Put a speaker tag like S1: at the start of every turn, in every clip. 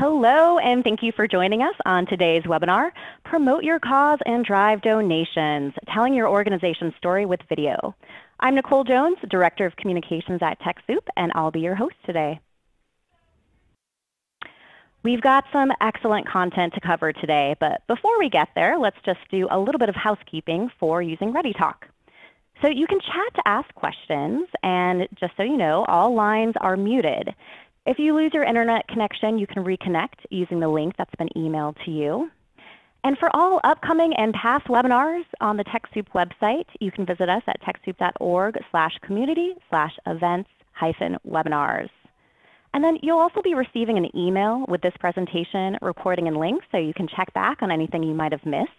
S1: Hello, and thank you for joining us on today's webinar, Promote Your Cause and Drive Donations, Telling Your Organization's Story with Video. I'm Nicole Jones, Director of Communications at TechSoup, and I'll be your host today. We've got some excellent content to cover today, but before we get there, let's just do a little bit of housekeeping for using ReadyTalk. So you can chat to ask questions, and just so you know, all lines are muted. If you lose your internet connection, you can reconnect using the link that's been emailed to you. And for all upcoming and past webinars on the TechSoup website, you can visit us at techsoup.org/community/events-webinars. And then you'll also be receiving an email with this presentation, recording, and links, so you can check back on anything you might have missed.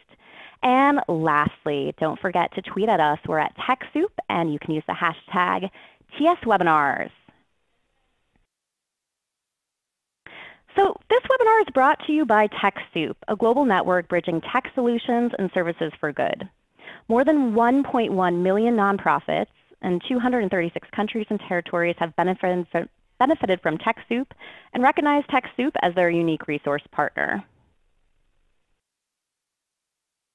S1: And lastly, don't forget to tweet at us. We're at TechSoup, and you can use the hashtag TSWebinars. So this webinar is brought to you by TechSoup, a global network bridging tech solutions and services for good. More than 1.1 million nonprofits in 236 countries and territories have benefited from TechSoup and recognize TechSoup as their unique resource partner.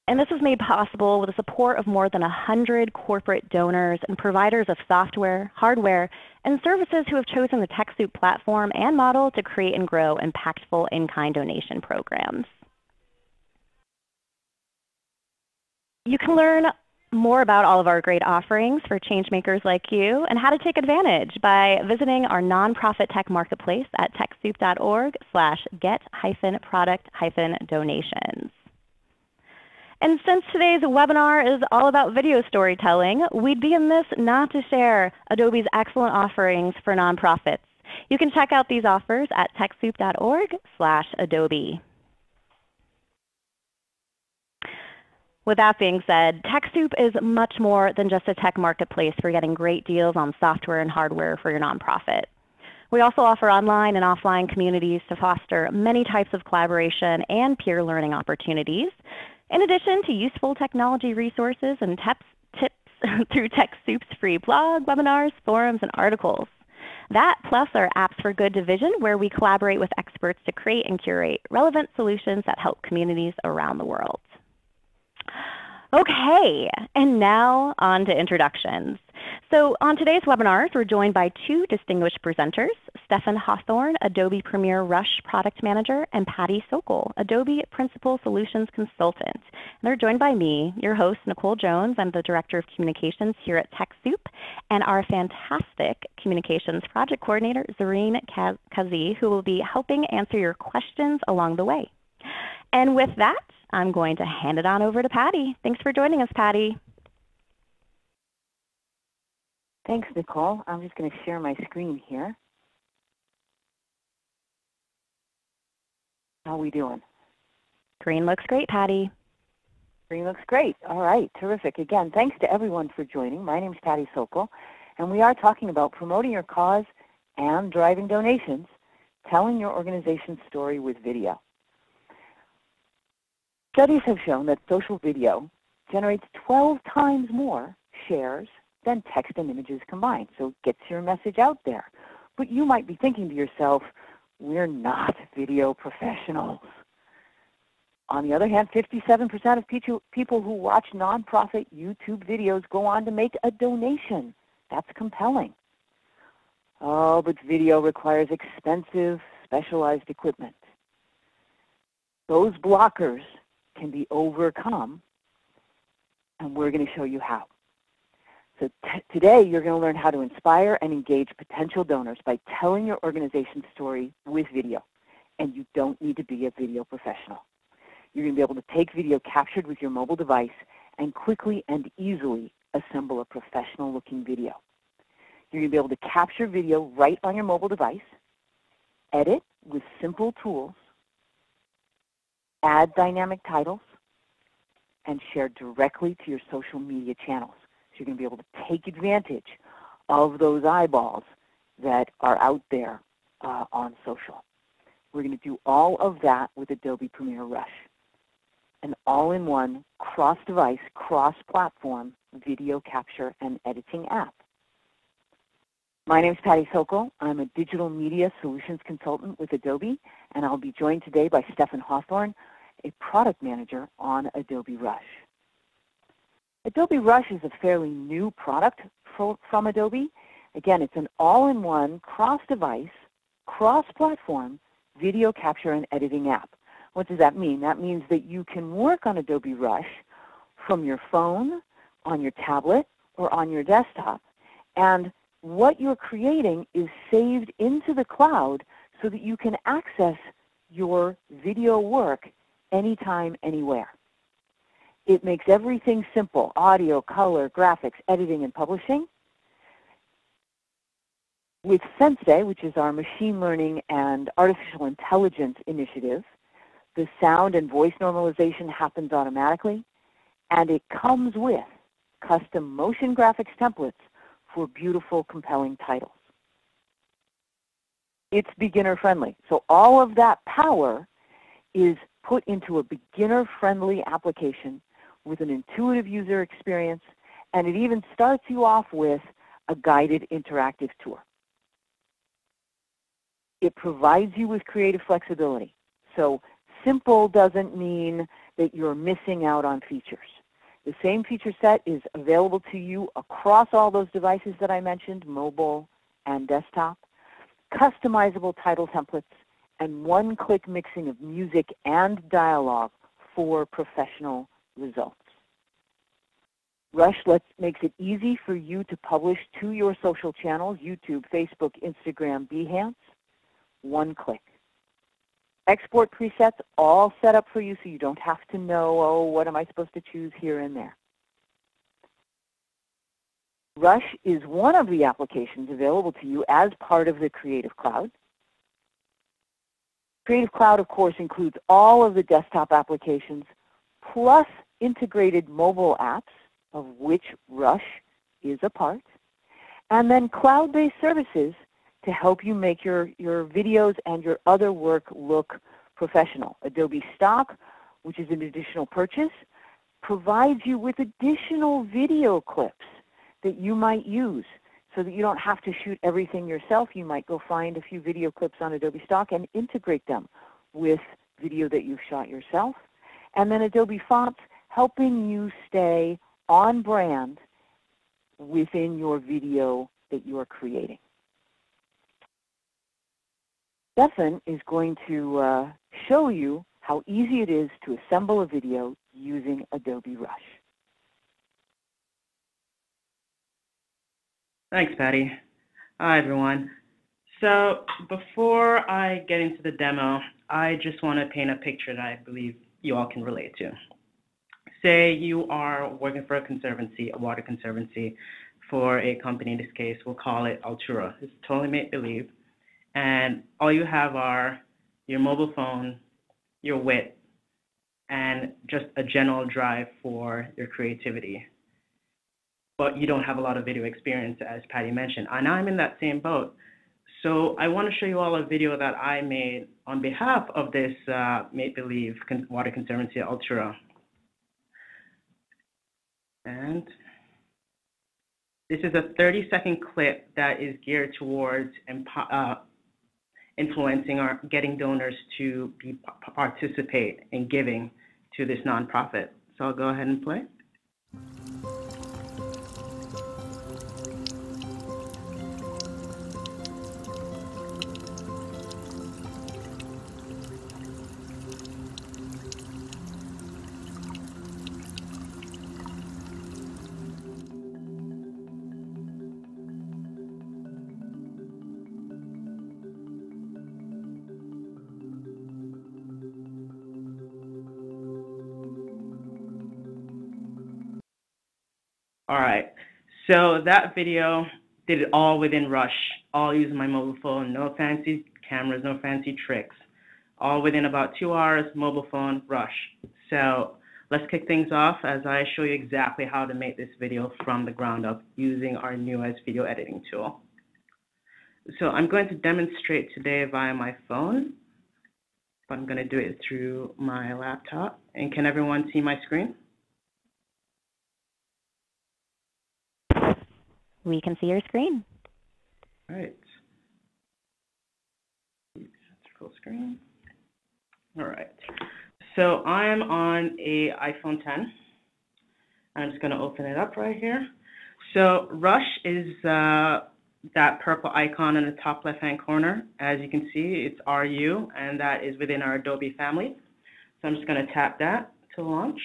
S1: And this was made possible with the support of more than 100 corporate donors and providers of software, hardware, and services who have chosen the TechSoup platform and model to create and grow impactful in-kind donation programs. You can learn more about all of our great offerings for changemakers like you and how to take advantage by visiting our nonprofit tech marketplace at techsoup.org/get-product-donations. And since today's webinar is all about video storytelling, we'd be amiss not to share Adobe's excellent offerings for nonprofits. You can check out these offers at techsoup.org/Adobe. With that being said, TechSoup is much more than just a tech marketplace for getting great deals on software and hardware for your nonprofit. We also offer online and offline communities to foster many types of collaboration and peer learning opportunities, in addition to useful technology resources and tips through TechSoup's free blog, webinars, forums, and articles. That plus our Apps for Good division, where we collaborate with experts to create and curate relevant solutions that help communities around the world. Okay, and now on to introductions. So on today's webinars, we're joined by two distinguished presenters, Stefan Hawthorne, Adobe Premiere Rush Product Manager, and Patty Sokol, Adobe Principal Solutions Consultant. And they're joined by me, your host, Nicole Jones. I'm the Director of Communications here at TechSoup, and our fantastic Communications Project Coordinator, Zareen Kazi, who will be helping answer your questions along the way. And with that, I'm going to hand it on over to Patty. Thanks for joining us, Patty.
S2: Thanks, Nicole. I'm just going to share my screen here. How are we doing?
S1: Green looks great, Patty.
S2: Green looks great. All right, terrific. Again, thanks to everyone for joining. My name is Patty Sokol, and we are talking about promoting your cause and driving donations, telling your organization's story with video. Studies have shown that social video generates 12 times more shares than text and images combined, so it gets your message out there. But you might be thinking to yourself, we're not video professionals. On the other hand, 57% of people who watch nonprofit YouTube videos go on to make a donation. That's compelling. Oh, but video requires expensive, specialized equipment. Those blockers can be overcome, and we're going to show you how. So today, you're going to learn how to inspire and engage potential donors by telling your organization's story with video. And you don't need to be a video professional. You're going to be able to take video captured with your mobile device and quickly and easily assemble a professional-looking video. You're going to be able to capture video right on your mobile device, edit with simple tools, add dynamic titles, and share directly to your social media channels. So you're going to be able to take advantage of those eyeballs that are out there on social. We're going to do all of that with Adobe Premiere Rush, an all-in-one cross-device, cross-platform video capture and editing app. My name is Patty Sokol. I'm a digital media solutions consultant with Adobe, and I'll be joined today by Stefan Hawthorne, a product manager on Adobe Rush. Adobe Rush is a fairly new product from Adobe. Again, it's an all-in-one, cross-device, cross-platform video capture and editing app. What does that mean? That means that you can work on Adobe Rush from your phone, on your tablet, or on your desktop, and what you're creating is saved into the cloud so that you can access your video work anytime, anywhere. It makes everything simple: audio, color, graphics, editing, and publishing. With Sensei, which is our machine learning and artificial intelligence initiative, the sound and voice normalization happens automatically, and it comes with custom motion graphics templates for beautiful, compelling titles. It's beginner-friendly. So all of that power is put into a beginner-friendly application with an intuitive user experience, and it even starts you off with a guided interactive tour. It provides you with creative flexibility. So simple doesn't mean that you're missing out on features. The same feature set is available to you across all those devices that I mentioned, mobile and desktop, customizable title templates, and one-click mixing of music and dialogue for professional results. Rush makes it easy for you to publish to your social channels, YouTube, Facebook, Instagram, Behance, one click. Export presets all set up for you so you don't have to know, oh, what am I supposed to choose here and there. Rush is one of the applications available to you as part of the Creative Cloud. Creative Cloud, of course, includes all of the desktop applications plus integrated mobile apps, of which Rush is a part, and then cloud-based services to help you make your videos and your other work look professional. Adobe Stock, which is an additional purchase, provides you with additional video clips that you might use so that you don't have to shoot everything yourself. You might go find a few video clips on Adobe Stock and integrate them with video that you've shot yourself. And then Adobe Fonts, helping you stay on brand within your video that you are creating. Stefan is going to show you how easy it is to assemble a video using Adobe Rush.
S3: Thanks, Patty. Hi, everyone. So before I get into the demo, I just want to paint a picture that I believe you all can relate to. Say you are working for a conservancy, a water conservancy, for a company. In this case, we'll call it Altura. It's totally make-believe. And all you have are your mobile phone, your wit, and just a general drive for your creativity. But you don't have a lot of video experience, as Patty mentioned. And I'm in that same boat. So I want to show you all a video that I made on behalf of this make-believe water conservancy at Altura. And this is a 30-second clip that is geared towards influencing or getting donors to participate in giving to this nonprofit. So I'll go ahead and play. All right, so that video did it all within Rush, all using my mobile phone, no fancy cameras, no fancy tricks, all within about 2 hours, mobile phone, Rush. So let's kick things off as I show you exactly how to make this video from the ground up using our newest video editing tool. So I'm going to demonstrate today via my phone, but I'm going to do it through my laptop. And can everyone see my screen?
S1: We can see your screen.
S3: All right. Full screen. All right. So I'm on a iPhone 10. I'm just going to open it up right here. So Rush is that purple icon in the top left-hand corner. As you can see, it's RU, and that is within our Adobe family. So I'm just going to tap that to launch.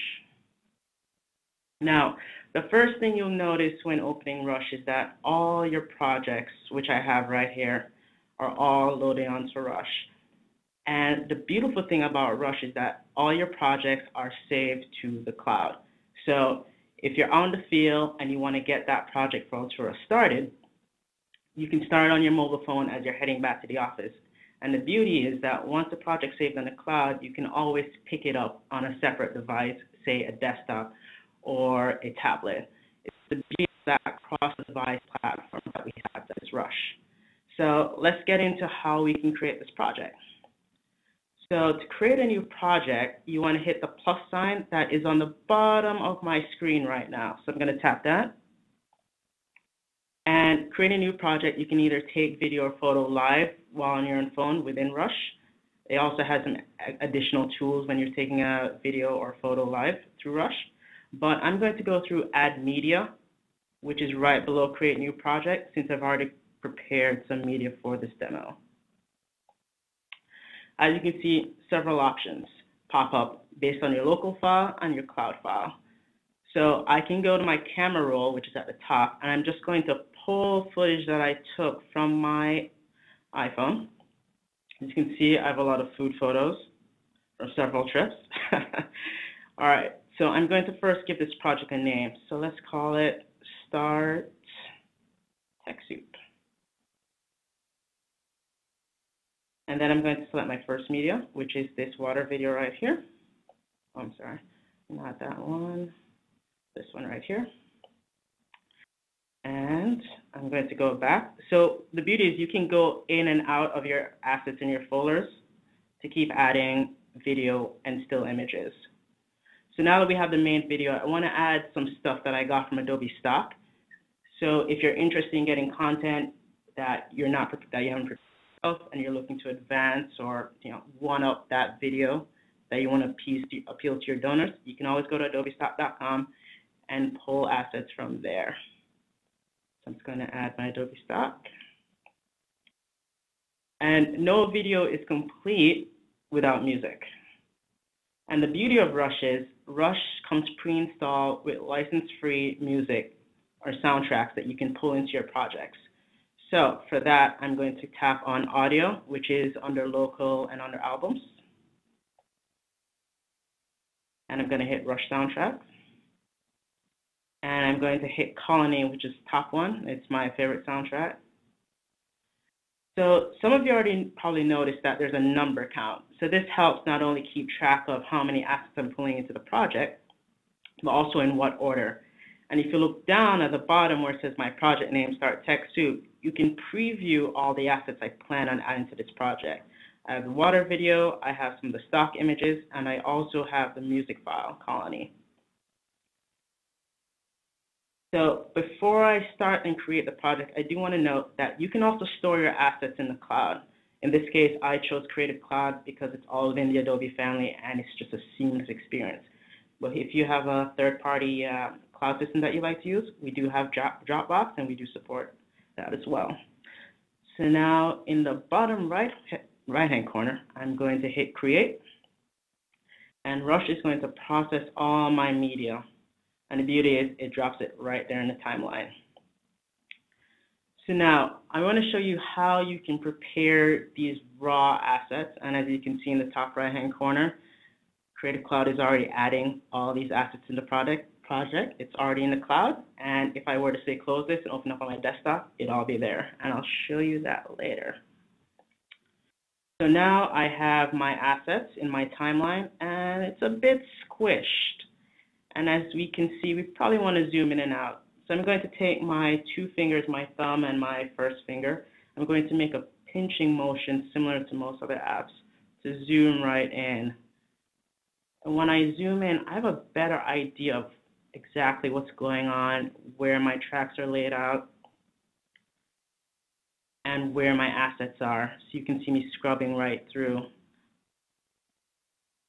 S3: Now, the first thing you'll notice when opening Rush is that all your projects, which I have right here, are all loading onto Rush. And the beautiful thing about Rush is that all your projects are saved to the cloud. So if you're on the field and you want to get that project for Ultura started, you can start on your mobile phone as you're heading back to the office. And the beauty is that once the project's saved on the cloud, you can always pick it up on a separate device, say a desktop or a tablet. It's the beauty of that cross-device platform that we have, that is Rush. So let's get into how we can create this project. So to create a new project, you want to hit the plus sign that is on the bottom of my screen right now. So I'm going to tap that. And create a new project, you can either take video or photo live while on your own phone within Rush. It also has some additional tools when you're taking a video or photo live through Rush. But I'm going to go through Add Media, which is right below Create New Project, since I've already prepared some media for this demo. As you can see, several options pop up based on your local file and your cloud file. So I can go to my camera roll, which is at the top, and I'm just going to pull footage that I took from my iPhone. As you can see, I have a lot of food photos from several trips. All right, so I'm going to first give this project a name. So let's call it Start TechSoup. And then I'm going to select my first media, which is this water video right here. Oh, I'm sorry, not that one. This one right here. And I'm going to go back. So the beauty is you can go in and out of your assets in your folders to keep adding video and still images. So now that we have the main video, I want to add some stuff that I got from Adobe Stock. So if you're interested in getting content that you haven't prepared and you're looking to advance or one up that video that you want to appeal to your donors, you can always go to adobestock.com and pull assets from there. So I'm just going to add my Adobe Stock. And no video is complete without music. And the beauty of Rush is Rush comes pre-installed with license-free music or soundtracks that you can pull into your projects. So for that, I'm going to tap on Audio, which is under Local and under Albums. And I'm going to hit Rush Soundtracks. And I'm going to hit Colony, which is top one. It's my favorite soundtrack. So some of you already probably noticed that there's a number count. So this helps not only keep track of how many assets I'm pulling into the project, but also in what order. And if you look down at the bottom where it says my project name, Start TechSoup, you can preview all the assets I plan on adding to this project. I have the water video, I have some of the stock images, and I also have the music file, Colony. So before I start and create the project, I do want to note that you can also store your assets in the cloud. In this case, I chose Creative Cloud because it's all within the Adobe family and it's just a seamless experience. But if you have a third-party cloud system that you like to use, we do have Dropbox and we do support that as well. So now in the bottom right-hand corner, I'm going to hit Create, and Rush is going to process all my media. And the beauty is it drops it right there in the timeline. So now I want to show you how you can prepare these raw assets. And as you can see in the top right-hand corner, Creative Cloud is already adding all these assets in the project. It's already in the cloud. And if I were to say close this and open up on my desktop, it'll all be there. And I'll show you that later. So now I have my assets in my timeline, and it's a bit squished. And as we can see, we probably want to zoom in and out. So I'm going to take my two fingers, my thumb and my first finger. I'm going to make a pinching motion similar to most other apps to zoom right in. And when I zoom in, I have a better idea of exactly what's going on, where my tracks are laid out. and where my assets are. So you can see me scrubbing right through.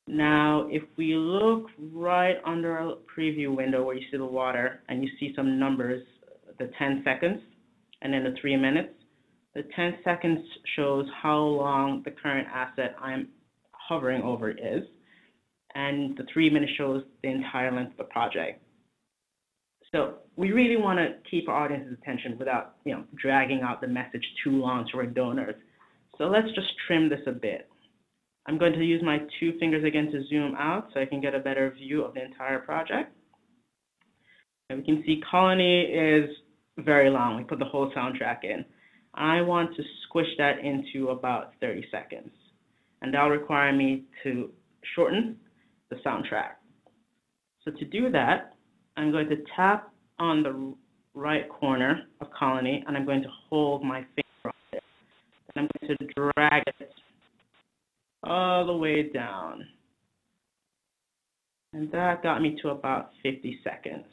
S3: Now, if we look right under a preview window where you see the water and you see some numbers, the 10 seconds and then the 3 minutes, the 10 seconds shows how long the current asset I'm hovering over is, and the 3 minutes shows the entire length of the project. So we really want to keep our audience's attention without, dragging out the message too long to our donors. So let's just trim this a bit. I'm going to use my 2 fingers again to zoom out so I can get a better view of the entire project. And we can see Colony is very long. We put the whole soundtrack in. I want to squish that into about 30 seconds. And that'll require me to shorten the soundtrack. So to do that, I'm going to tap on the right corner of Colony, and I'm going to hold my finger on it. And I'm going to drag it all the way down. And that got me to about 50 seconds.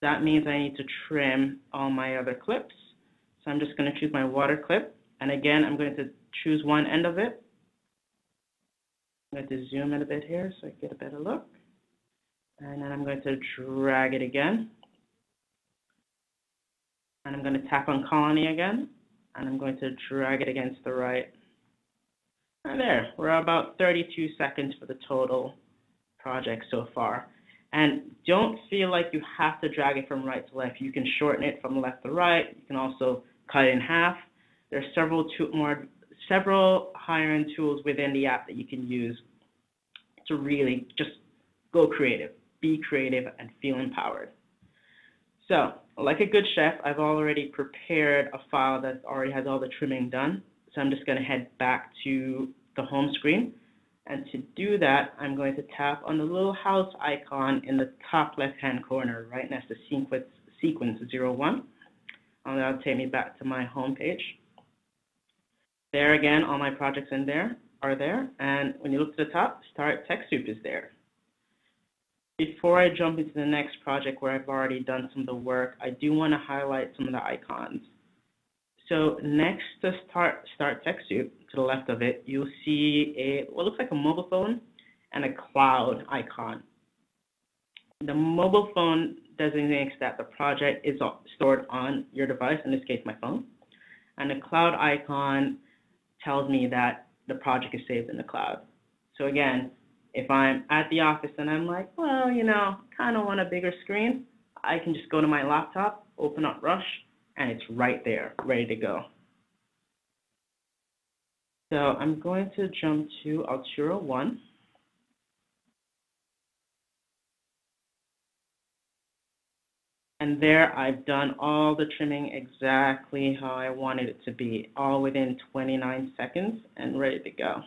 S3: That means I need to trim all my other clips. So I'm just going to choose my water clip. And again, I'm going to choose one end of it. I'm going to zoom in a bit here so I get a better look. And then I'm going to drag it again. And I'm going to tap on Colony again. And I'm going to drag it against the right. And there, we're about 32 seconds for the total project so far. And don't feel like you have to drag it from right to left. You can shorten it from left to right. You can also cut it in half. There are several higher-end tools within the app that you can use to really just go creative, be creative, and feel empowered. So, like a good chef, I've already prepared a file that already has all the trimming done. So I'm just going to head back to the home screen. And to do that, I'm going to tap on the little house icon in the top left-hand corner, right next to sequence 01. And that'll take me back to my home page. There again, all my projects in there are there. And when you look to the top, Start TechSoup is there. Before I jump into the next project where I've already done some of the work, I do want to highlight some of the icons. So next to Start TechSoup, to the left of it, you'll see what looks like a mobile phone and a cloud icon. The mobile phone designates that the project is stored on your device, in this case my phone, and the cloud icon tells me that the project is saved in the cloud. So again, if I'm at the office and I'm like, well, kind of want a bigger screen, I can just go to my laptop, open up Rush, and it's right there, ready to go. So I'm going to jump to Altura 1. And there I've done all the trimming exactly how I wanted it to be, all within 29 seconds and ready to go.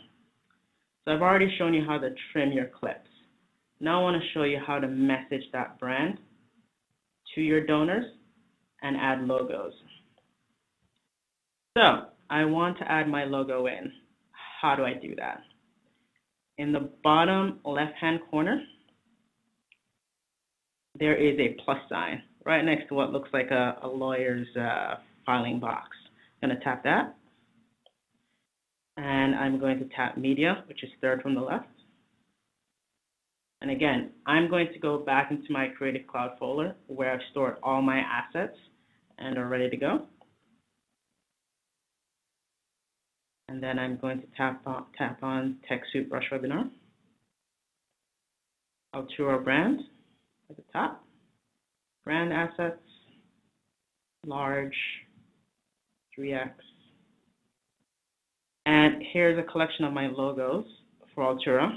S3: So I've already shown you how to trim your clips. Now I want to show you how to message that brand to your donors and add logos. So I want to add my logo in. How do I do that? In the bottom left-hand corner, there is a plus sign right next to what looks like a lawyer's filing box. I'm going to tap that. And I'm going to tap Media, which is third from the left. And again, I'm going to go back into my Creative Cloud folder where I've stored all my assets and are ready to go. And then I'm going to tap on TechSoup Rush Webinar. Altura Brand at the top. Brand assets, large, 3x. And here's a collection of my logos for Altura.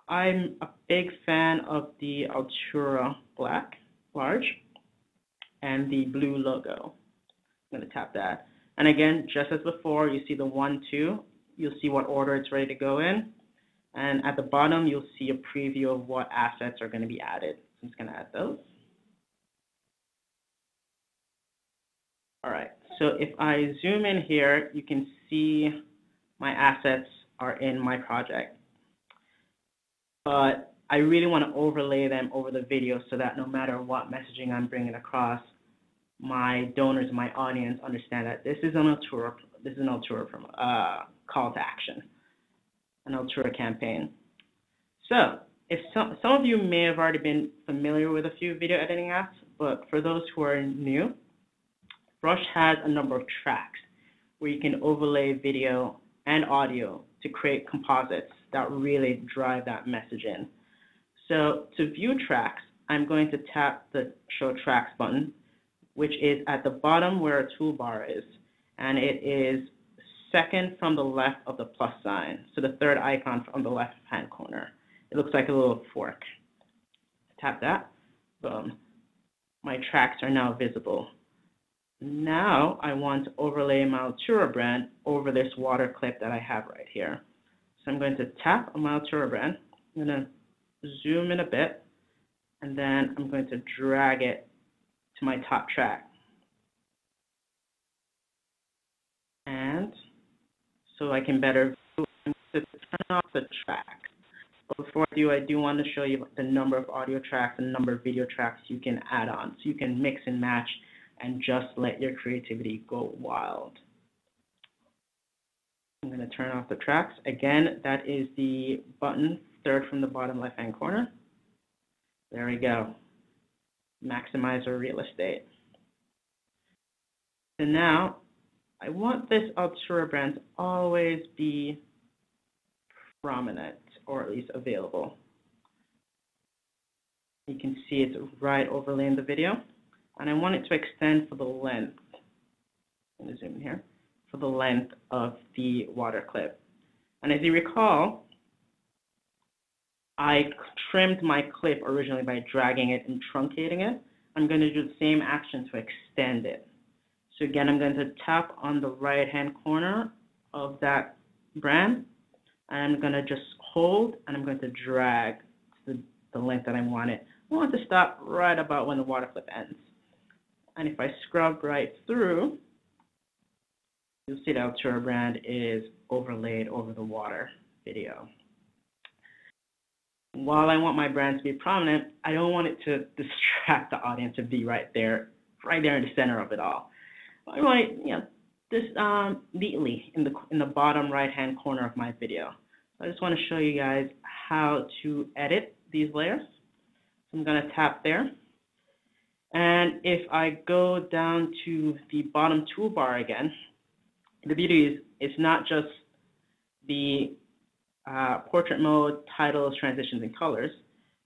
S3: I'm a big fan of the Altura Black, large, and the blue logo. I'm going to tap that. And again, just as before, you see the 1, 2. You'll see what order it's ready to go in. And at the bottom, you'll see a preview of what assets are going to be added. So I'm just going to add those. All right, so if I zoom in here, you can see my assets are in my project. But I really want to overlay them over the video so that no matter what messaging I'm bringing across, my donors, my audience understand that this is an Altura, from call to action, an Altura campaign. So if some of you may have already been familiar with a few video editing apps, but for those who are new, Brush has a number of tracks where you can overlay video and audio to create composites that really drive that message in. So to view tracks, I'm going to tap the Show Tracks button, which is at the bottom where a toolbar is, and it is second from the left of the plus sign, so the third icon from the left-hand corner. It looks like a little fork. Tap that, boom. My tracks are now visible. Now I want to overlay my Altura brand over this water clip that I have right here. So I'm going to tap on my Altura brand. I'm going to zoom in a bit, and then I'm going to drag it to my top track. And so I can better view and turn off the track. But before I do want to show you the number of audio tracks and number of video tracks you can add on. So you can mix and match and just let your creativity go wild. I'm going to turn off the tracks. Again, that is the button, third from the bottom left-hand corner. There we go. Maximize our real estate. So now, I want this Altura brand to always be prominent, or at least available. You can see it's right overlaying the video, and I want it to extend for the length. I'm going to zoom in here, for the length of the water clip. And as you recall, I trimmed my clip originally by dragging it and truncating it. I'm going to do the same action to extend it. So again, I'm going to tap on the right-hand corner of that brand, and I'm going to just hold, and I'm going to drag to the length that I want it. I want it to stop right about when the water clip ends. And if I scrub right through, you'll see the Altura brand is overlaid over the water video. While I want my brand to be prominent, I don't want it to distract the audience to be right there in the center of it all. I want it, this neatly in the bottom right-hand corner of my video. So I just want to show you guys how to edit these layers. So I'm going to tap there. And if I go down to the bottom toolbar again, the beauty is it's not just the portrait mode, titles, transitions, and colors.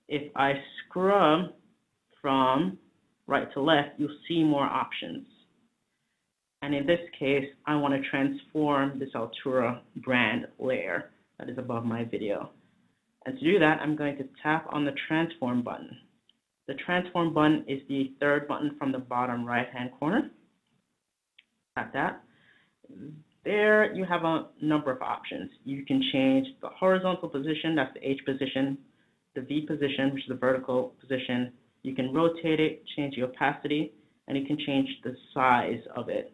S3: If I scrub from right to left, you'll see more options. And in this case, I want to transform this Altura brand layer that is above my video. And to do that, I'm going to tap on the transform button. The transform button is the third button from the bottom right-hand corner. Tap that. There you have a number of options. You can change the horizontal position, that's the H position, the V position, which is the vertical position. You can rotate it, change the opacity, and you can change the size of it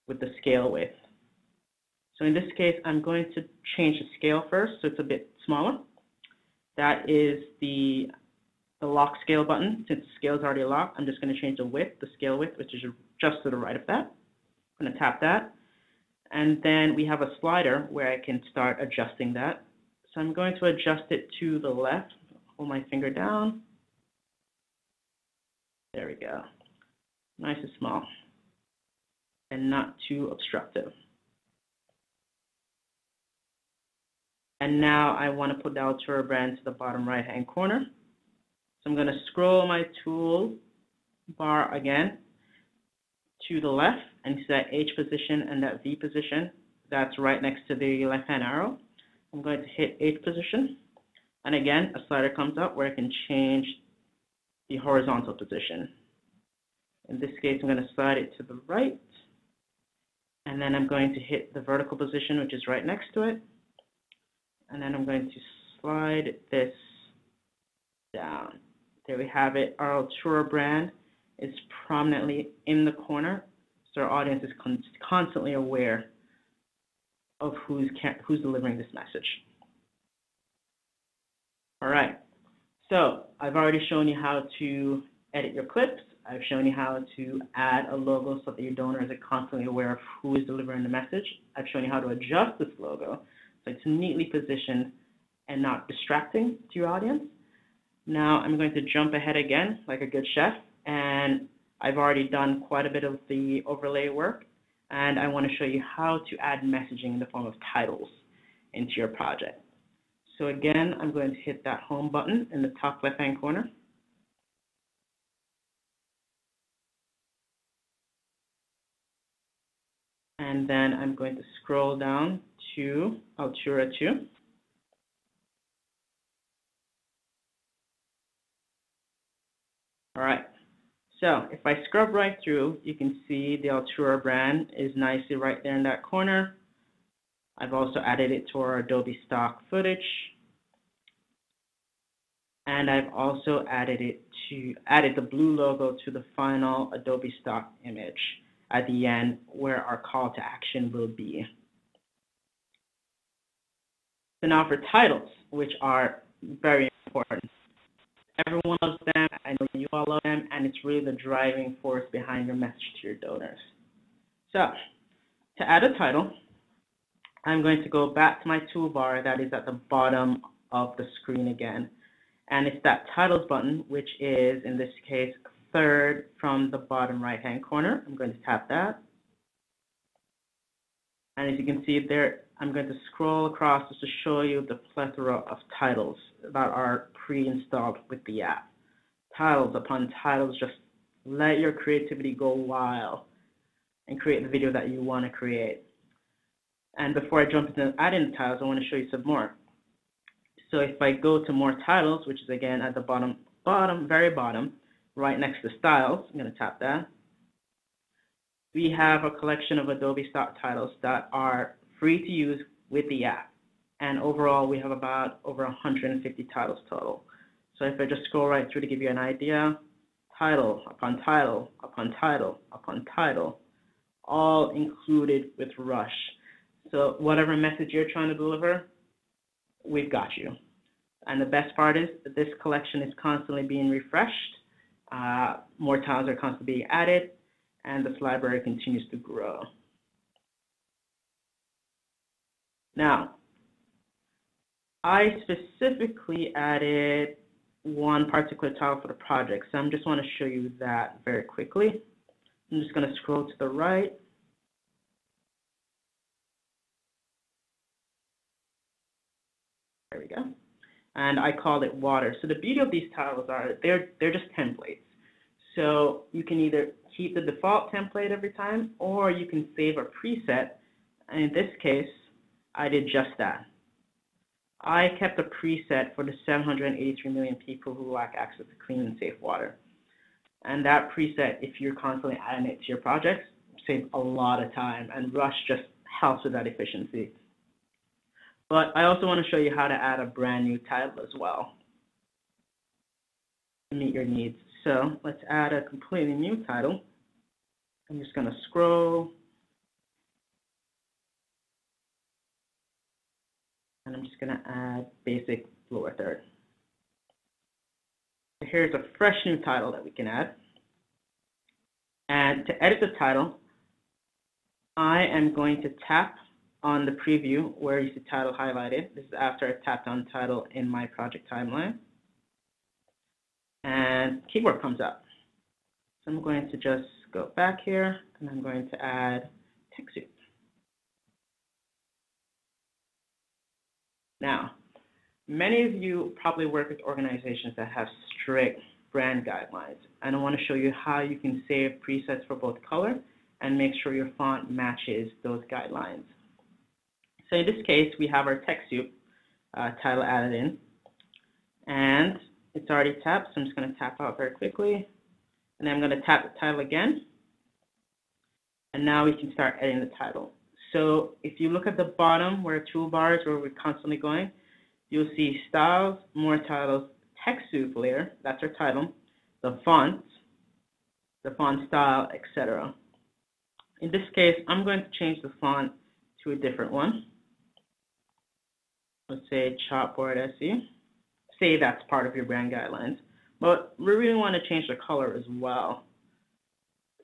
S3: with the scale width. So in this case, I'm going to change the scale first, so it's a bit smaller. That is the lock scale button. Since the scale is already locked, I'm just going to change the width, the scale width, which is just to the right of that. I'm going to tap that. And then we have a slider where I can start adjusting that. So I'm going to adjust it to the left. Hold my finger down. There we go. Nice and small. And not too obstructive. And now I want to put the Altura brand to the bottom right-hand corner. So I'm going to scroll my tool bar again to the left and see that H position and that V position. That's right next to the left-hand arrow. I'm going to hit H position. And again, a slider comes up where I can change the horizontal position. In this case, I'm going to slide it to the right. And then I'm going to hit the vertical position, which is right next to it. And then I'm going to slide this down. There we have it. Our Altura brand is prominently in the corner, so our audience is constantly aware of who's delivering this message. All right, so I've already shown you how to edit your clips, I've shown you how to add a logo so that your donors are constantly aware of who is delivering the message. I've shown you how to adjust this logo so it's neatly positioned and not distracting to your audience. Now I'm going to jump ahead again like a good chef, and I've already done quite a bit of the overlay work, and I want to show you how to add messaging in the form of titles into your project. So again, I'm going to hit that home button in the top left-hand corner. And then I'm going to scroll down to Altura 2. All right, so if I scrub right through, you can see the Altura brand is nicely right there in that corner. I've also added it to our Adobe stock footage. And I've also added the blue logo to the final Adobe stock image at the end where our call to action will be. So now for titles, which are very important. Everyone loves them, I know you all love them, and it's really the driving force behind your message to your donors. So to add a title, I'm going to go back to my toolbar that is at the bottom of the screen again. And it's that titles button, which is, in this case, third from the bottom right-hand corner. I'm going to tap that. And as you can see there, I'm going to scroll across just to show you the plethora of titles that are pre-installed with the app. Titles upon titles, just let your creativity go wild and create the video that you want to create. And before I jump into adding the titles, I want to show you some more. So if I go to more titles, which is again at the very bottom, right next to styles, I'm going to tap that. We have a collection of Adobe stock titles that are free to use with the app. And overall, we have about over 150 titles total. So if I just scroll right through to give you an idea, title upon title upon title upon title, all included with Rush. So whatever message you're trying to deliver, we've got you. And the best part is that this collection is constantly being refreshed. More titles are constantly being added, and this library continues to grow. Now, I specifically added one particular title for the project, so I just want to show you that very quickly. I'm just going to scroll to the right. There we go. And I called it water. So the beauty of these titles are they're just templates. So you can either keep the default template every time, or you can save a preset. And in this case, I did just that. I kept a preset for the 783 million people who lack access to clean and safe water. And that preset, if you're constantly adding it to your projects, saves a lot of time, and Rush just helps with that efficiency. But I also want to show you how to add a brand new title as well to meet your needs. So let's add a completely new title. I'm just going to scroll. And I'm just going to add basic lower third. Here's a fresh new title that we can add. And to edit the title, I am going to tap on the preview where you see title highlighted. This is after I tapped on title in my project timeline. And keyword comes up. So I'm going to just go back here, and I'm going to add TechSoup. Now, many of you probably work with organizations that have strict brand guidelines, and I want to show you how you can save presets for both color and make sure your font matches those guidelines. So in this case, we have our TechSoup title added in, and it's already tapped, so I'm just going to tap out very quickly, and then I'm going to tap the title again, and now we can start editing the title. So if you look at the bottom where toolbars, where we're constantly going, you'll see styles, more titles, TechSoup layer, that's our title, the font style, etc. In this case, I'm going to change the font to a different one. Let's say Chalkboard SE. Say that's part of your brand guidelines. But we really want to change the color as well.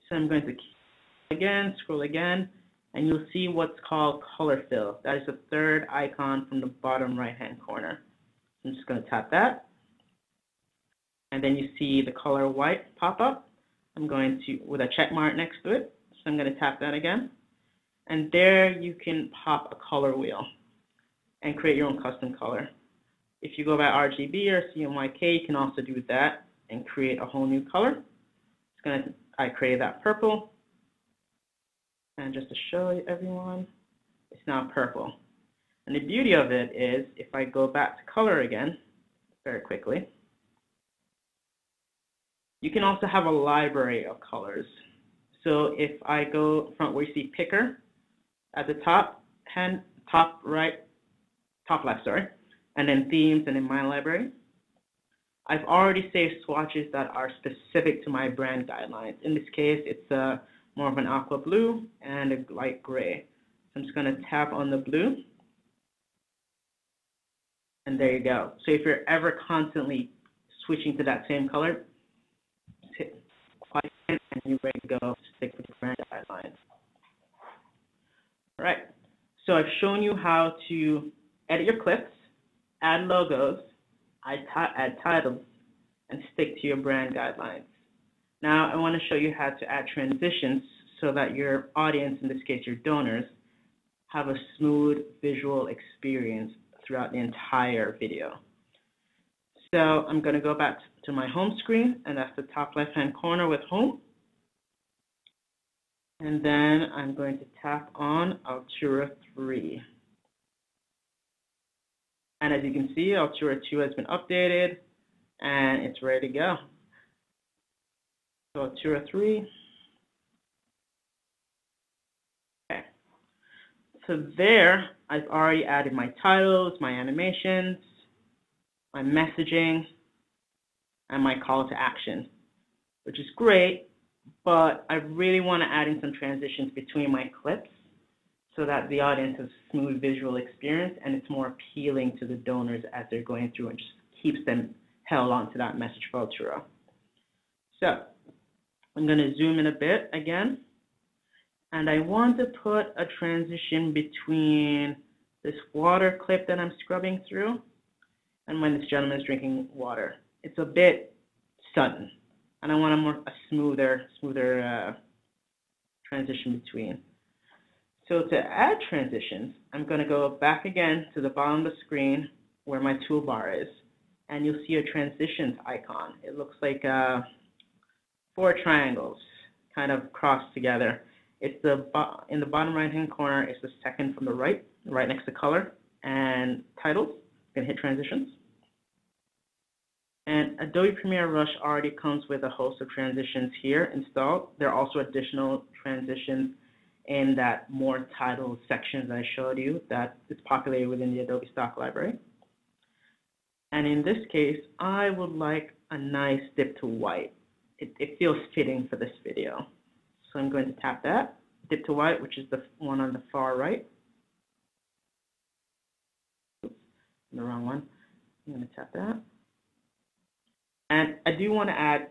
S3: So I'm going to scroll again, and you'll see what's called color fill. That is the third icon from the bottom right-hand corner. I'm just going to tap that, and then you see the color white pop up. I'm going to, with a check mark next to it, so I'm going to tap that again. And there you can pop a color wheel and create your own custom color. If you go by RGB or CMYK, you can also do that and create a whole new color. I created that purple. And just to show everyone, it's now purple. And the beauty of it is, if I go back to color again, very quickly, you can also have a library of colors. So if I go from where you see picker at the top left, and then themes and in my library, I've already saved swatches that are specific to my brand guidelines. In this case, it's more of an aqua blue and a light gray. So I'm just going to tap on the blue, and there you go. So if you're ever constantly switching to that same color, hit quiet and you're ready to go, stick with your brand guidelines. All right, so I've shown you how to edit your clips, add logos, add titles, and stick to your brand guidelines. Now I want to show you how to add transitions so that your audience, in this case your donors, have a smooth visual experience throughout the entire video. So I'm going to go back to my home screen, and that's the top left-hand corner with home. And then I'm going to tap on Altura 3. And as you can see, Altura 2 has been updated, and it's ready to go. So Altura 3. Okay. So there, I've already added my titles, my animations, my messaging, and my call to action, which is great, but I really want to add in some transitions between my clips so that the audience has a smooth visual experience and it's more appealing to the donors as they're going through and just keeps them held on to that message for Altura. So I'm going to zoom in a bit again, and I want to put a transition between this water clip that I'm scrubbing through and when this gentleman is drinking water. It's a bit sudden, and I want a smoother transition between. So to add transitions, I'm going to go back again to the bottom of the screen where my toolbar is, and you'll see a transitions icon. It looks like 4 triangles kind of crossed together. It's in the bottom right-hand corner. It's the second from the right next to color and titles. You can hit transitions. And Adobe Premiere Rush already comes with a host of transitions here installed. There are also additional transitions in that more title section that I showed you that is populated within the Adobe stock library. And in this case, I would like a nice dip to white. It feels fitting for this video. So I'm going to tap that, dip to white, which is the one on the far right. Oops, the wrong one. I'm going to tap that. And I do want to add,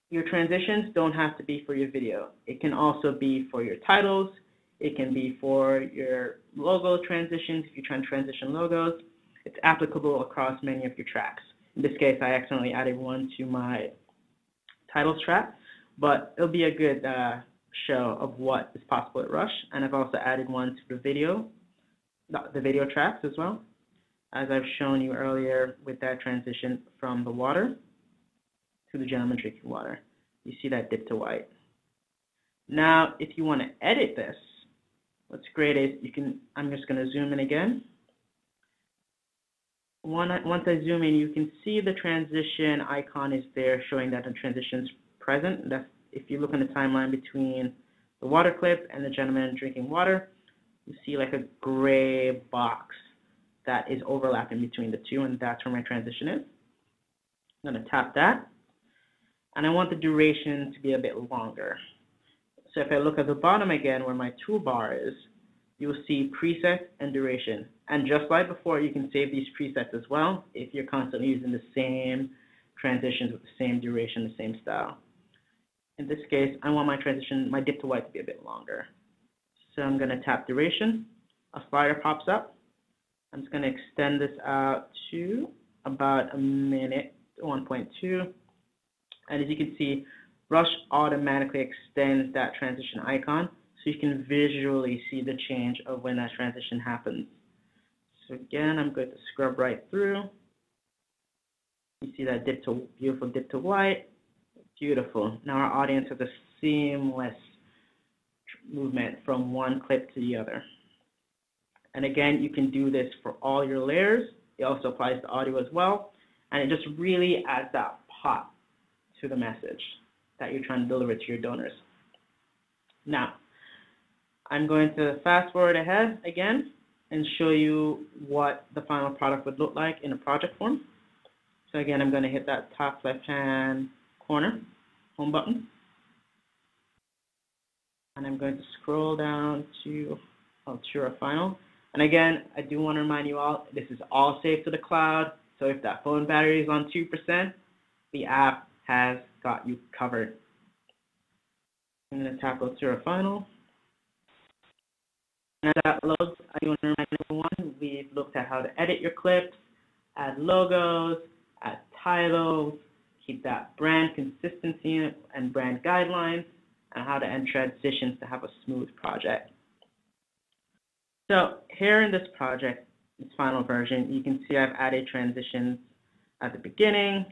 S3: your transitions don't have to be for your video. It can also be for your titles. It can be for your logo transitions, if you're trying to transition logos. It's applicable across many of your tracks. In this case, I accidentally added one to my titles track, but it'll be a good show of what is possible at Rush. And I've also added one to the video tracks as well, as I've shown you earlier with that transition from the water to the gentleman drinking water. You see that dip to white. Now, if you want to edit this, what's great is I'm just going to zoom in again. Once I zoom in, you can see the transition icon is there showing that the transition's present. That's if you look on the timeline between the water clip and the gentleman drinking water, you see like a gray box that is overlapping between the two, and that's where my transition is. I'm going to tap that, and I want the duration to be a bit longer. So if I look at the bottom again where my toolbar is, you will see preset and duration. And just like before, you can save these presets as well if you're constantly using the same transitions with the same duration, the same style. In this case, I want my transition, my dip to white to be a bit longer. So I'm going to tap duration. A slider pops up. I'm just going to extend this out to about a minute, 1.2. And as you can see, Rush automatically extends that transition icon so you can visually see the change of when that transition happens. So again, I'm going to scrub right through. You see that beautiful dip to white. Beautiful. Now our audience has a seamless movement from one clip to the other. And again, you can do this for all your layers. It also applies to audio as well. And it just really adds that pop to the message that you're trying to deliver to your donors. Now, I'm going to fast forward ahead again and show you what the final product would look like in a project form. So again, I'm going to hit that top left-hand corner, home button. And I'm going to scroll down to Altura Final. And again, I do want to remind you all, this is all saved to the cloud. So if that phone battery is on 2%, the app has got you covered. I'm going to tap Altura Final. And as that loads, I do want to remind everyone, we've looked at how to edit your clips, add logos, add titles, keep that brand consistency and brand guidelines, and how to end transitions to have a smooth project. So here in this project, this final version, you can see I've added transitions at the beginning,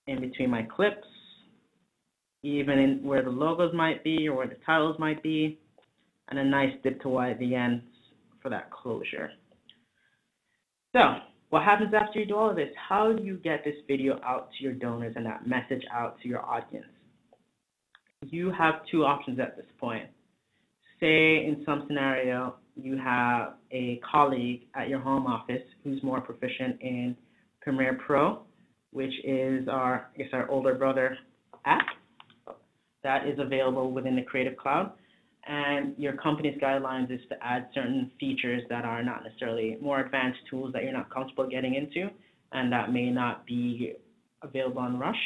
S3: in between my clips, even in where the logos might be or where the titles might be, and a nice dip to white at the end for that closure. So what happens after you do all of this? How do you get this video out to your donors and that message out to your audience? You have two options at this point. Say in some scenario, you have a colleague at your home office who's more proficient in Premiere Pro, which is our older brother app that is available within the Creative Cloud. And your company's guidelines is to add certain features that are not necessarily more advanced tools that you're not comfortable getting into and that may not be available on Rush.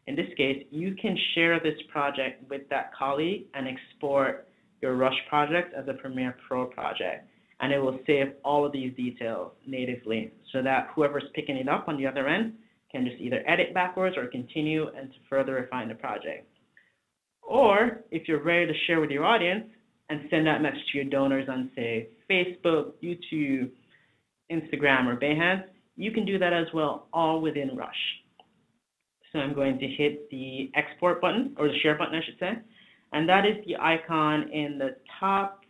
S3: In this case, you can share this project with that colleague and export your Rush project as a Premiere Pro project. And it will save all of these details natively so that whoever's picking it up on the other end can just either edit backwards or continue and to further refine the project. Or if you're ready to share with your audience and send that message to your donors on, say, Facebook, YouTube, Instagram, or Behance, you can do that as well, all within Rush. So I'm going to hit the export button, or the share button, I should say, and that is the icon in the top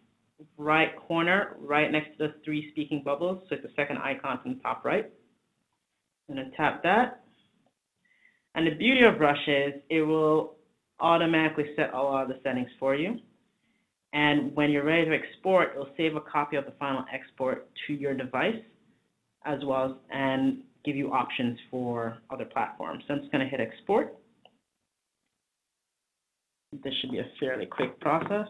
S3: right corner, right next to the three speaking bubbles. So it's the second icon from the top right. I'm going to tap that. And the beauty of Rush is it will automatically set a lot of the settings for you. And when you're ready to export, it'll save a copy of the final export to your device as well as and give you options for other platforms. So I'm just going to hit export. This should be a fairly quick process.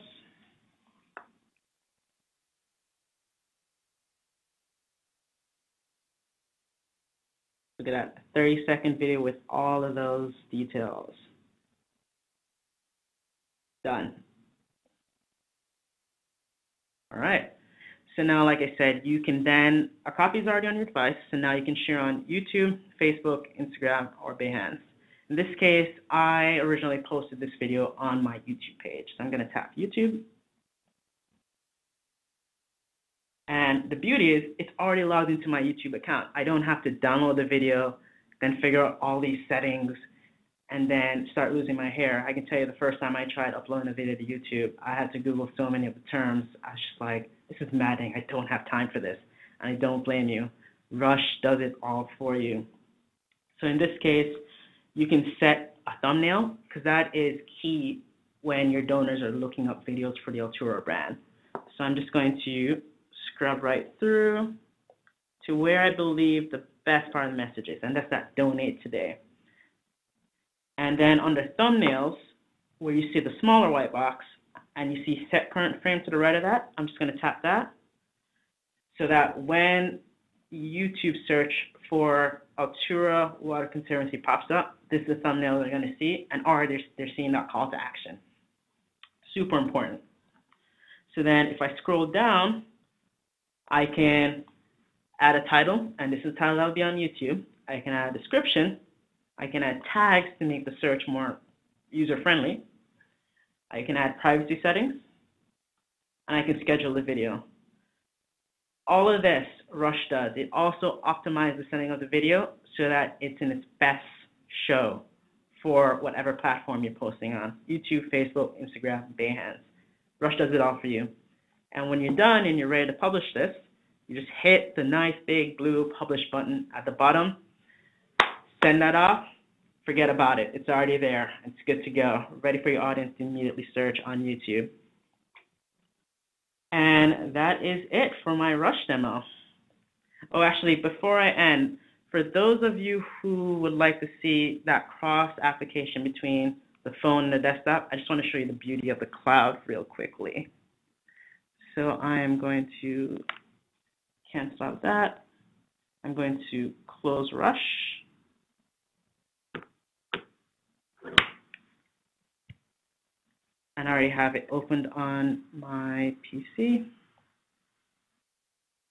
S3: Look at that, 30-second video with all of those details. Done. All right. So now, like I said, you can then, a copy is already on your device, so now you can share on YouTube, Facebook, Instagram, or Behance. In this case, I originally posted this video on my YouTube page. So I'm going to tap YouTube. And the beauty is it's already logged into my YouTube account. I don't have to download the video, then figure out all these settings, and then start losing my hair. I can tell you the first time I tried uploading a video to YouTube, I had to Google so many of the terms. I was just like, this is maddening. I don't have time for this. And I don't blame you. Rush does it all for you. So in this case, you can set a thumbnail because that is key when your donors are looking up videos for the Altura brand. So I'm just going to scrub right through to where I believe the best part of the message is, and that's that donate today. And then under thumbnails, where you see the smaller white box and you see set current frame to the right of that, I'm just going to tap that so that when YouTube search for Altura Water Conservancy pops up, this is the thumbnail they're going to see, and or they're seeing that call to action. Super important. So then if I scroll down, I can add a title, and this is the title that will be on YouTube. I can add a description. I can add tags to make the search more user-friendly. I can add privacy settings, and I can schedule the video. All of this Rush does. It also optimizes the setting of the video so that it's in its best show for whatever platform you're posting on, YouTube, Facebook, Instagram, Behance. Rush does it all for you. And when you're done and you're ready to publish this, you just hit the nice big blue publish button at the bottom, send that off, forget about it. It's already there. It's good to go. Ready for your audience to immediately search on YouTube. And that is it for my Rush demo. Oh, actually, before I end, for those of you who would like to see that cross application between the phone and the desktop, I just want to show you the beauty of the cloud real quickly. So I am going to cancel out that. I'm going to close Rush. And I already have it opened on my PC.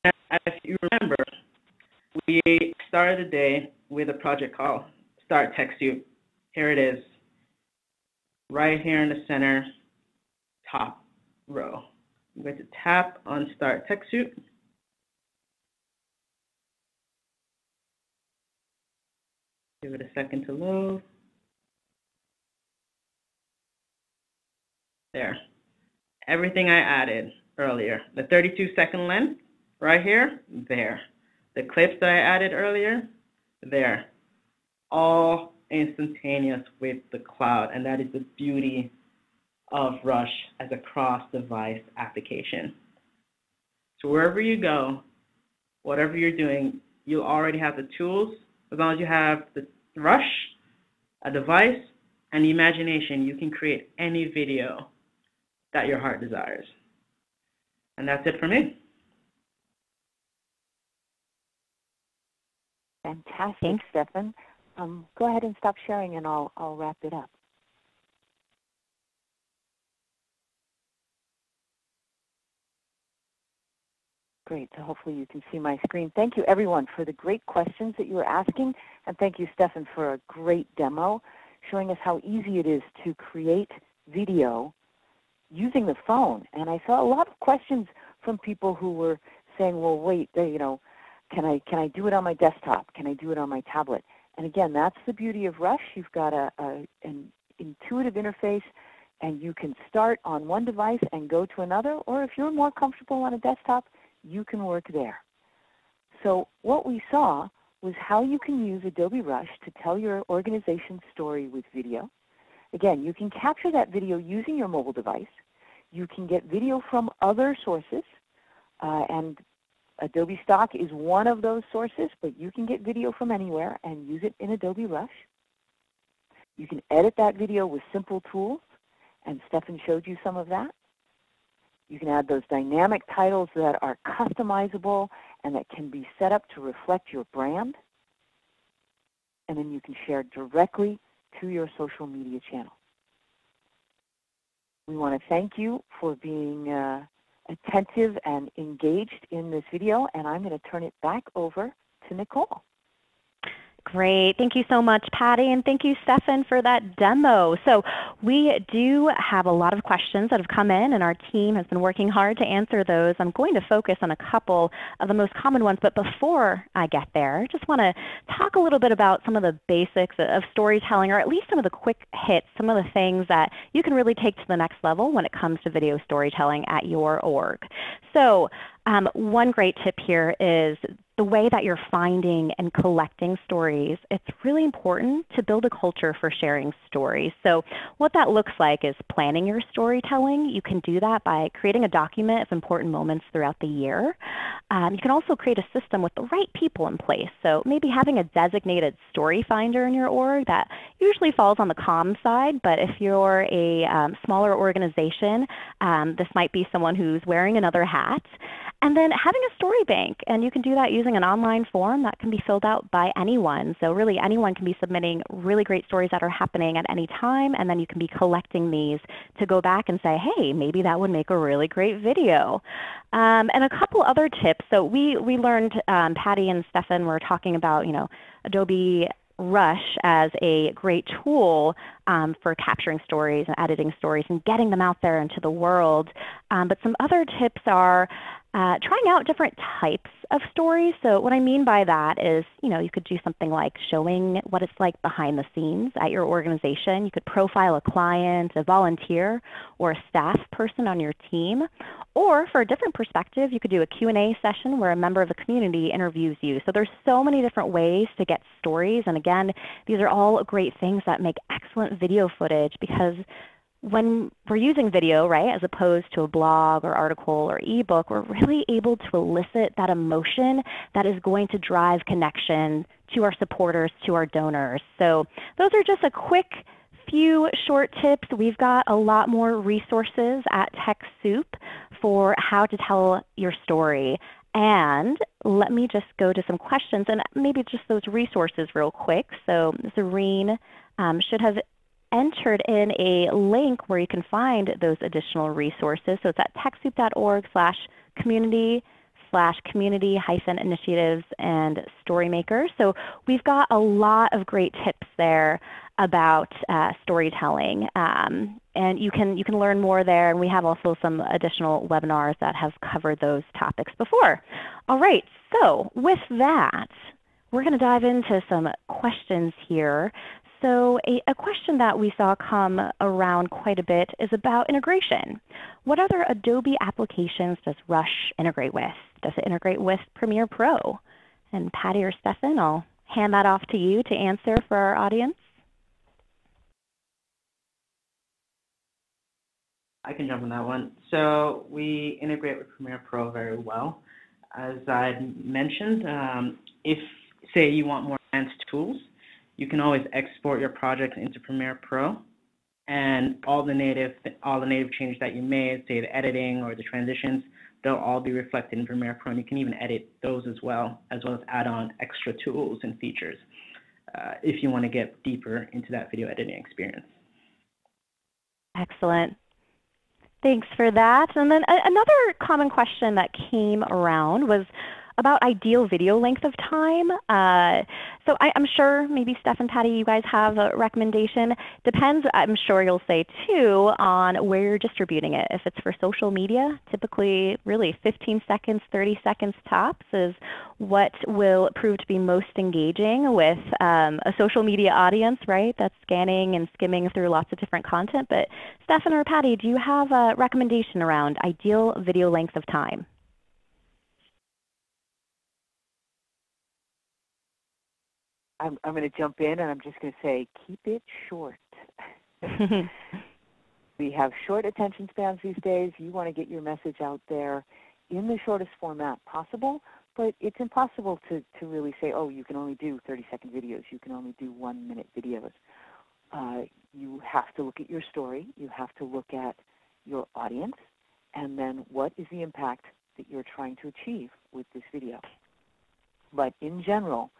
S3: And if you remember, we started the day with a project called Start TechSoup. Here it is, right here in the center, top row. I'm going to tap on Start TechSoup. Give it a second to load. There. Everything I added earlier. The 32-second length, right here, there. The clips that I added earlier, there. All instantaneous with the cloud, and that is the beauty of Rush as a cross-device application. So wherever you go, whatever you're doing, you'll already have the tools. As long as you have the Rush, a device, and the imagination, you can create any video that your heart desires. And that's it for me.
S2: Fantastic, Stefan. Go ahead and stop sharing, and I'll wrap it up. Great. So hopefully you can see my screen. Thank you, everyone, for the great questions that you were asking, and thank you, Stefan, for a great demo showing us how easy it is to create video using the phone. And I saw a lot of questions from people who were saying, well, wait, you know, can I do it on my desktop? Can I do it on my tablet? And again, that's the beauty of Rush. You've got an intuitive interface, and you can start on one device and go to another, or if you're more comfortable on a desktop, you can work there. So what we saw was how you can use Adobe Rush to tell your organization's story with video. Again, you can capture that video using your mobile device. You can get video from other sources, and Adobe Stock is one of those sources, but you can get video from anywhere and use it in Adobe Rush. You can edit that video with simple tools, and Stefan showed you some of that. You can add those dynamic titles that are customizable and that can be set up to reflect your brand. And then you can share directly to your social media channel. We want to thank you for being attentive and engaged in this video, and I'm going to turn it back over to Nicole.
S1: Great. Thank you so much, Patty, and thank you, Stefan, for that demo. So we do have a lot of questions that have come in, and our team has been working hard to answer those. I'm going to focus on a couple of the most common ones, but before I get there, I just want to talk a little bit about some of the basics of storytelling, or at least some of the quick hits, some of the things that you can really take to the next level when it comes to video storytelling at your org. So one great tip here is the way that you're finding and collecting stories. It's really important to build a culture for sharing stories. So what that looks like is planning your storytelling. You can do that by creating a document of important moments throughout the year. You can also create a system with the right people in place. So maybe having a designated story finder in your org that usually falls on the comm side, but if you're a smaller organization, this might be someone who's wearing another hat. And then having a story bank, and you can do that using an online form that can be filled out by anyone. So really anyone can be submitting really great stories that are happening at any time, and then you can be collecting these to go back and say, hey, maybe that would make a really great video. And a couple other tips. So we learned, Patty and Stefan were talking about, Adobe Rush as a great tool for capturing stories and editing stories and getting them out there into the world. But some other tips are trying out different types of stories. So what I mean by that is, you could do something like showing what it's like behind the scenes at your organization. You could profile a client, a volunteer, or a staff person on your team. Or for a different perspective, you could do a Q&A session where a member of the community interviews you. So there's so many different ways to get stories. And again, these are all great things that make excellent video footage, because when we're using video, right, as opposed to a blog or article or ebook, we're really able to elicit that emotion that is going to drive connection to our supporters, to our donors. So those are just a quick few short tips. We've got a lot more resources at TechSoup for how to tell your story. And let me just go to some questions and maybe just those resources real quick. So Zareen should have entered in a link where you can find those additional resources. So it's at TechSoup.org/community/community-initiatives and storymakers. So we've got a lot of great tips there about storytelling, and you can learn more there. And we have also some additional webinars that have covered those topics before. All right, so with that, we're going to dive into some questions here. So a question that we saw come around quite a bit is about integration. What other Adobe applications does Rush integrate with? Does it integrate with Premiere Pro? And Patty or Stefan, I'll hand that off to you to answer for our audience.
S3: I can jump on that one. So we integrate with Premiere Pro very well. As I mentioned, if, say, you want more advanced tools, you can always export your project into Premiere Pro, and all the native changes that you made, say the editing or the transitions, they'll all be reflected in Premiere Pro, and you can even edit those as well as add on extra tools and features if you want to get deeper into that video editing experience.
S1: Excellent. Thanks for that. And then another common question that came around was about ideal video length of time. So I'm sure maybe Steph and Patty, you guys have a recommendation. Depends, I'm sure you'll say too, on where you're distributing it. If it's for social media, typically really 15 seconds, 30 seconds tops is what will prove to be most engaging with a social media audience, right? That's scanning and skimming through lots of different content. But Stefan or Patty, do you have a recommendation around ideal video length of time?
S2: I'm going to jump in, and I'm just going to say, keep it short. We have short attention spans these days. You want to get your message out there in the shortest format possible, but it's impossible to really say, oh, you can only do 30-second videos. You can only do 1-minute videos. You have to look at your story. You have to look at your audience, and then what is the impact that you're trying to achieve with this video. But in general,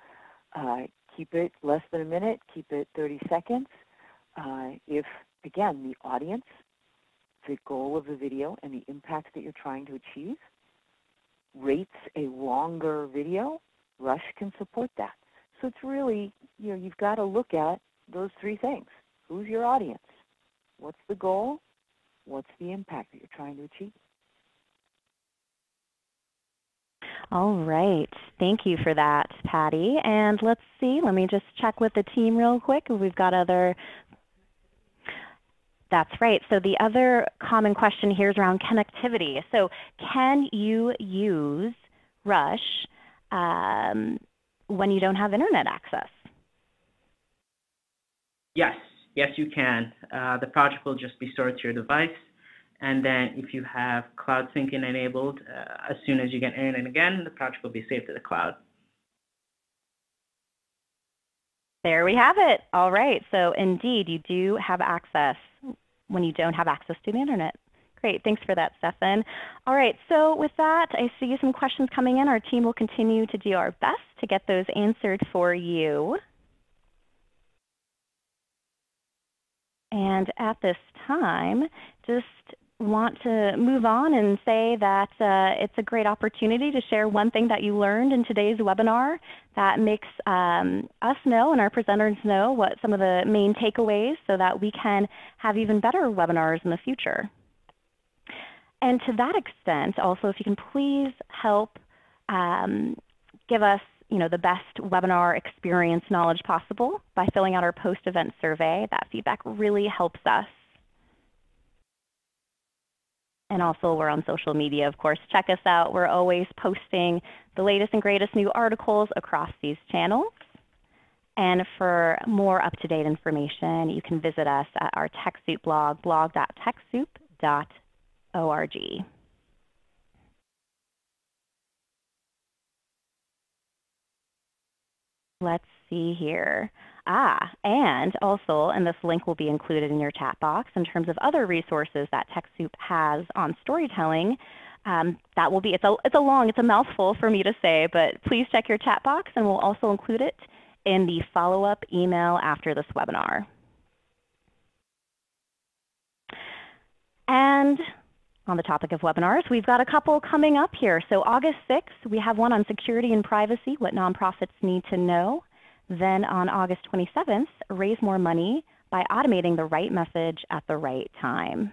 S2: keep it less than a minute, keep it 30 seconds. If, again, the audience, the goal of the video, and the impact that you're trying to achieve rates a longer video, Rush can support that. So it's really, you've got to look at those three things. Who's your audience? What's the goal? What's the impact that you're trying to achieve?
S1: All right. Thank you for that, Patty. And let's see. Let me just check with the team real quick. We've got other. That's right. So the other common question here is around connectivity. So can you use Rush when you don't have internet access?
S3: Yes, you can. The project will just be stored to your device. And then if you have cloud syncing enabled, as soon as you get internet again, the project will be saved to the cloud.
S1: There we have it. All right. So indeed, you do have access when you don't have access to the internet. Great, thanks for that, Stefan. All right, so with that, I see some questions coming in. Our team will continue to do our best to get those answered for you. And at this time, just want to move on and say that it's a great opportunity to share one thing that you learned in today's webinar that makes us know and our presenters know what some of the main takeaways so that we can have even better webinars in the future. And to that extent, also, if you can please help give us the best webinar experience knowledge possible by filling out our post-event survey. That feedback really helps us. And also, we're on social media, of course. Check us out. We're always posting the latest and greatest new articles across these channels. And for more up-to-date information, you can visit us at our TechSoup blog, blog.techsoup.org. Let's see here. And also, and this link will be included in your chat box in terms of other resources that TechSoup has on storytelling. That will be, it's a mouthful for me to say, but please check your chat box and we'll also include it in the follow-up email after this webinar. And on the topic of webinars, we've got a couple coming up here. So August 6th, we have one on security and privacy, what nonprofits need to know. Then on August 27th, raise more money by automating the right message at the right time.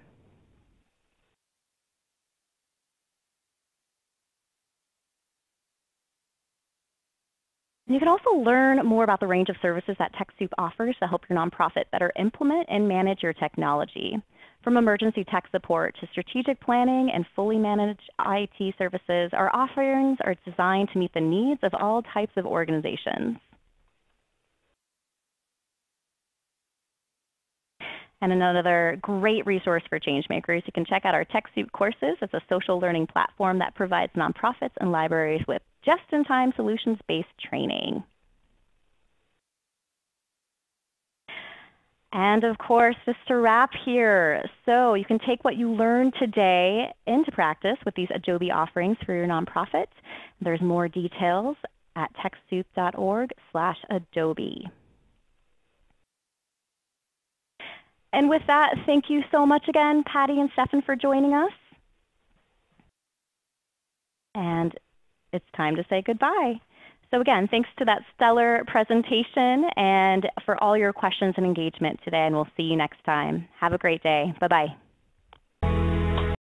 S1: You can also learn more about the range of services that TechSoup offers to help your nonprofit better implement and manage your technology. From emergency tech support to strategic planning and fully managed IT services, our offerings are designed to meet the needs of all types of organizations. And another great resource for changemakers, you can check out our TechSoup courses. It's a social learning platform that provides nonprofits and libraries with just-in-time solutions-based training. And of course, just to wrap here, so you can take what you learned today into practice with these Adobe offerings for your nonprofit. There's more details at TechSoup.org/Adobe. And with that, thank you so much again, Patty and Stefan, for joining us. And it's time to say goodbye. So again, thanks to that stellar presentation and for all your questions and engagement today, and we'll see you next time. Have a great day. Bye-bye.